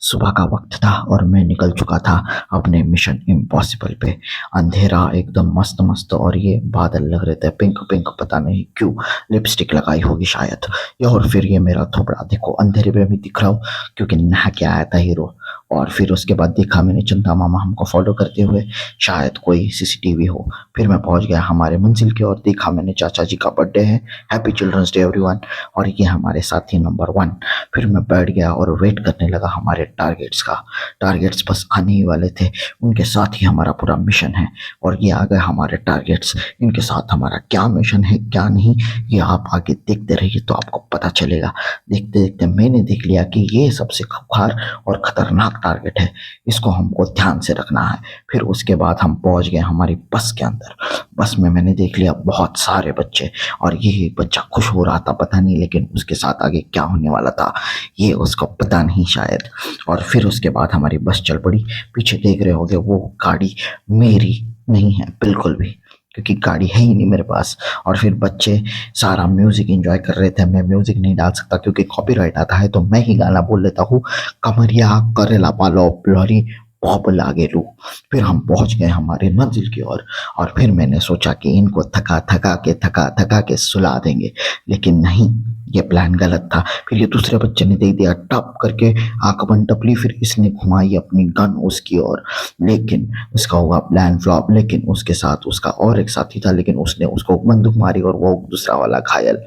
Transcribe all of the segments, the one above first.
सुबह का वक्त था और मैं निकल चुका था अपने मिशन इम्पॉसिबल पे। अंधेरा एकदम मस्त मस्त और ये बादल लग रहे थे पिंक पिंक, पता नहीं क्यों लिपस्टिक लगाई होगी शायद। या और फिर ये मेरा थोबड़ा देखो अंधेरे में भी दिख रहा हूँ क्योंकि नहा के आया था हीरो। और फिर उसके बाद देखा मैंने चंदा मामा हमको फॉलो करते हुए, शायद कोई सीसीटीवी हो। फिर मैं पहुंच गया हमारे मंजिल की ओर, देखा मैंने चाचा जी का बर्थडे है, हैप्पी चिल्ड्रंस डे एवरीवन, और ये हमारे साथी नंबर 1। फिर मैं बैठ गया और वेट करने लगा हमारे टारगेट्स का। टारगेट्स बस आने ही वाले थे, उनके साथ ही हमारा पूरा मिशन है। और ये आ गए हमारे टारगेट्स, इनके साथ हमारा क्या मिशन है क्या नहीं ये आप आगे देखते रहिए तो आपको पता चलेगा। देखते देखते मैंने देख लिया कि ये सबसे खूंखार और खतरनाक टारगेट है, इसको हमको ध्यान से रखना है। फिर उसके बाद हम पहुंच गए हमारी बस के अंदर। बस में मैंने देख लिया बहुत सारे बच्चे, और ये एक बच्चा खुश हो रहा था पता नहीं, लेकिन उसके साथ आगे क्या होने वाला था ये उसको पता नहीं शायद। और फिर उसके बाद हमारी बस चल पड़ी। पीछे देख रहे होगे वो गाड़ी मेरी नहीं है बिल्कुल भी, क्योंकि गाड़ी है ही नहीं मेरे पास। और फिर बच्चे सारा म्यूजिक एंजॉय कर रहे थे। मैं म्यूजिक नहीं डाल सकता क्योंकि कॉपीराइट आता है, तो मैं ही गाना बोल लेता हूँ, कमरिया करेला पालो प्लोरी पॉप लागे लू। फिर हम पहुंच गए हमारे मंजिल की ओर। और फिर मैंने सोचा कि इनको थका थका के सुला देंगे, लेकिन नहीं, ये प्लान गलत था। फिर ये दूसरे बच्चे ने दे दिया टप करके आंख बंद टपली, फिर इसने घुमाई अपनी गन उसकी ओर, लेकिन उसका हुआ प्लान फ्लॉप। लेकिन उसके साथ उसका और एक साथी था, लेकिन उसने उसको बंदूक मारी और वो दूसरा वाला घायल।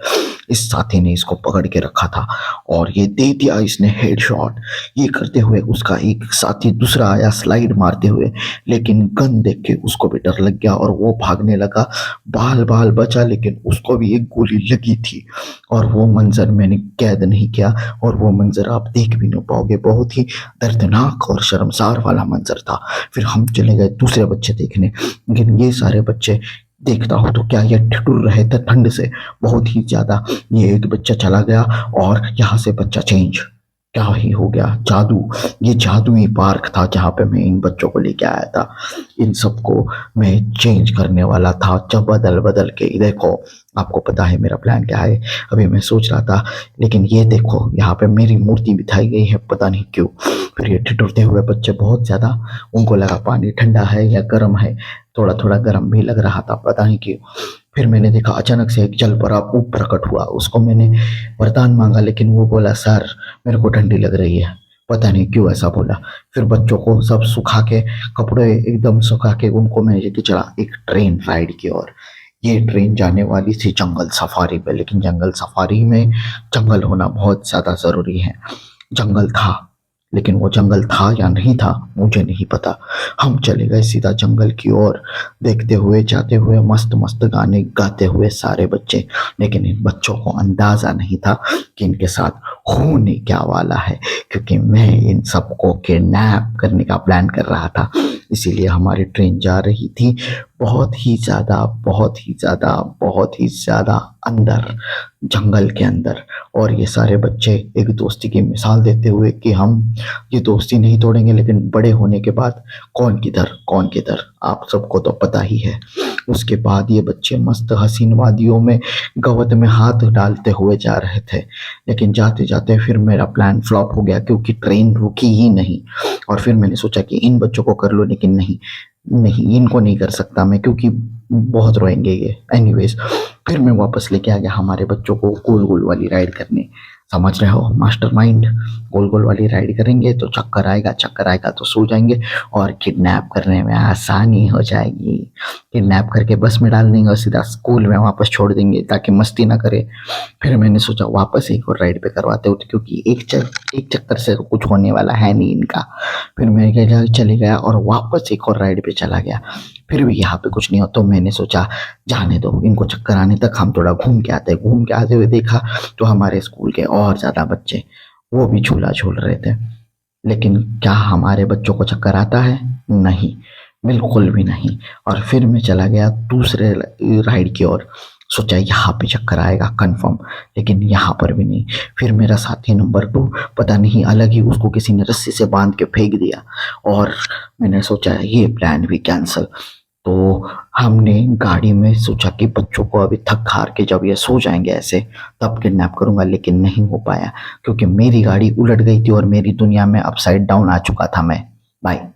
इस साथी ने इसको पकड़ के रखा था और ये दे दिया इसने हेडशॉट। ये करते हुए उसका एक साथी दूसरा आया स्लाइड मारते हुए, लेकिन गन देख के उसको भी डर लग गया और वो भागने लगा। बाल बाल बचा, लेकिन उसको भी एक गोली लगी थी। और वो मंजर मैंने कैद नहीं किया, और वो मंजर आप देख भी नहीं पाओगे, बहुत ही दर्दनाक और शर्मसार वाला मंजर था। फिर हम चले गए दूसरे बच्चे देखने, लेकिन ये सारे बच्चे देखता हूँ तो क्या ये ठिठुर रहे थे ठंड से बहुत ही ज्यादा। ये एक बच्चा चला गया और यहाँ से बच्चा चेंज, क्या ही हो गया, जादू। ये जादुई पार्क था जहाँ पे मैं इन बच्चों को लेके आया था। इन सबको मैं चेंज करने वाला था जब बदल बदल के। देखो आपको पता है मेरा प्लान क्या है, अभी मैं सोच रहा था, लेकिन ये देखो यहाँ पे मेरी मूर्ति बिठाई गई है पता नहीं क्यों। फिर ये ठिठुरते हुए बच्चे बहुत ज्यादा, उनको लगा पानी ठंडा है या गर्म है, थोड़ा थोड़ा गर्म भी लग रहा था पता नहीं क्यों। फिर मैंने देखा अचानक से एक जल परा ऊप प्रकट हुआ, उसको मैंने वरदान मांगा, लेकिन वो बोला सर मेरे को ठंडी लग रही है, पता नहीं क्यों ऐसा बोला। फिर बच्चों को सब सुखा के, कपड़े एकदम सुखा के, उनको मैं लेके चला एक ट्रेन राइड की ओर। ये ट्रेन जाने वाली थी जंगल सफारी पे, लेकिन जंगल सफारी में जंगल होना बहुत ज्यादा जरूरी है। जंगल था, लेकिन वो जंगल था या नहीं था मुझे नहीं पता। हम चले गए सीधा जंगल की ओर, देखते हुए जाते हुए मस्त मस्त गाने गाते हुए सारे बच्चे। लेकिन इन बच्चों को अंदाजा नहीं था कि इनके साथ होने क्या वाला है, क्योंकि मैं इन सबको किडनैप करने का प्लान कर रहा था। इसीलिए हमारी ट्रेन जा रही थी बहुत ही ज्यादा बहुत ही ज्यादा बहुत ही ज्यादा अंदर, जंगल के अंदर। और ये सारे बच्चे एक दोस्ती की मिसाल देते हुए कि हम ये दोस्ती नहीं तोड़ेंगे, लेकिन बड़े होने के बाद कौन किधर आप सबको तो पता ही है। उसके बाद ये बच्चे मस्त हसीन वादियों में गवत में हाथ डालते हुए जा रहे थे, लेकिन जाते जाते फिर मेरा प्लान फ्लॉप हो गया क्योंकि ट्रेन रुकी ही नहीं। और फिर मैंने सोचा कि इन बच्चों को कर लो, लेकिन नहीं नहीं, इनको नहीं कर सकता मैं क्योंकि बहुत रोएंगे ये। एनीवेज, फिर मैं वापस लेके आ गया हमारे बच्चों को गोल गोल वाली राइड करने। समझ रहे हो मास्टरमाइंड, गोल गोल वाली राइड करेंगे तो चक्कर आएगा तो सो जाएंगे, और किडनैप करने में आसानी हो जाएगी। किडनैप करके बस में डाल देंगे और सीधा स्कूल में वापस छोड़ देंगे ताकि मस्ती ना करे। फिर मैंने सोचा वापस एक और राइड पे करवाते होते, क्योंकि एक चक्कर से तो कुछ होने वाला है नहीं इनका। फिर मैं चले गया और वापस एक और राइड पे चला गया। फिर भी यहाँ पे कुछ नहीं हो, तो मैंने सोचा जाने दो, इनको चक्कर आने तक हम थोड़ा घूम के आते हैं। घूम के आते हुए देखा तो हमारे स्कूल के और ज्यादा बच्चे वो भी झूला झूल रहे थे। लेकिन क्या हमारे बच्चों को चक्कर आता है? नहीं, बिल्कुल भी नहीं। और फिर मैं चला गया दूसरे राइड की ओर, सोचा यहाँ पे चक्कर आएगा कंफर्म, लेकिन यहाँ पर भी नहीं। फिर मेरा साथी नंबर 2 पता नहीं अलग ही, उसको किसी ने रस्सी से बांध के फेंक दिया, और मैंने सोचा ये प्लान भी कैंसिल। तो हमने गाड़ी में सोचा कि बच्चों को अभी थक हार के जब ये सो जाएंगे ऐसे तब किडनैप करूंगा, लेकिन नहीं हो पाया क्योंकि मेरी गाड़ी उलट गई थी और मेरी दुनिया में अपसाइड डाउन आ चुका था मैं। बाय।